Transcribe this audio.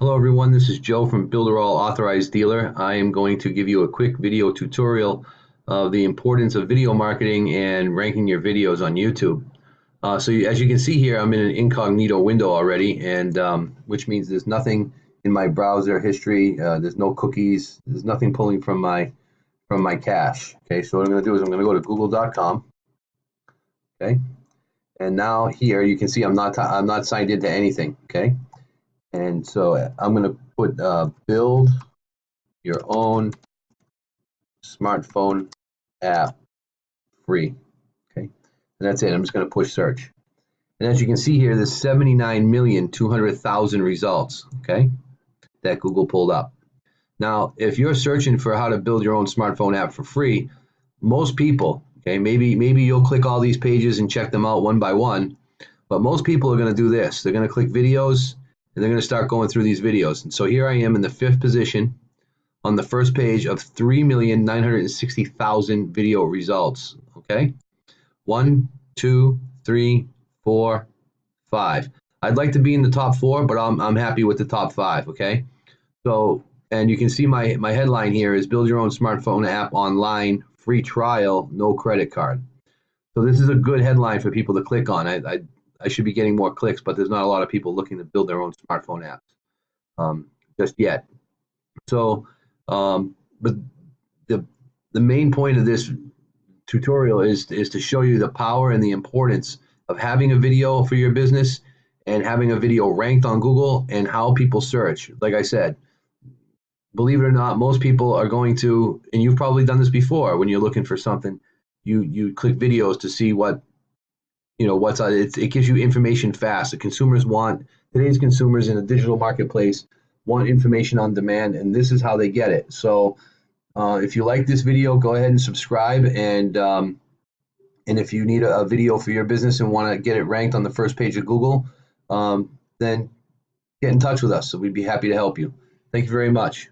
Hello everyone, this is Joe from Builderall Authorized Dealer. I am going to give you a quick video tutorial of the importance of video marketing and ranking your videos on YouTube. As you can see here, I'm in an incognito window already, and which means there's nothing in my browser history. There's no cookies. There's nothing pulling from my cache. Okay, so what I'm going to do is I'm going to go to google.com. Okay, and now here you can see I'm not signed into anything. Okay. And so I'm going to put build your own smartphone app free. Okay, and that's it. I'm just going to push search. And as you can see here, there's 79,200,000 results, okay, that Google pulled up. Now, if you're searching for how to build your own smartphone app for free, most people, okay, maybe you'll click all these pages and check them out one by one, but most people are going to do this. They're going to click videos, and they're going to start going through these videos. And so here I am in the 5th position on the first page of 3,960,000 video results. Okay, 1, 2, 3, 4, 5. I'd like to be in the top 4, but I'm happy with the top 5. Okay, so and you can see my headline here is build your own smartphone app online, free trial, no credit card. So this is a good headline for people to click on. I should be getting more clicks, but there's not a lot of people looking to build their own smartphone apps just yet. So, but the main point of this tutorial is to show you the power and the importance of having a video for your business and having a video ranked on Google and how people search. Like I said, believe it or not, most people are going to, and you've probably done this before, when you're looking for something, you click videos to see what, you know, what's it gives you information fast. Today's consumers in a digital marketplace want information on demand, and this is how they get it. So if you like this video, go ahead and subscribe, and if you need a video for your business and want to get it ranked on the first page of Google, then get in touch with us. So we'd be happy to help you. Thank you very much.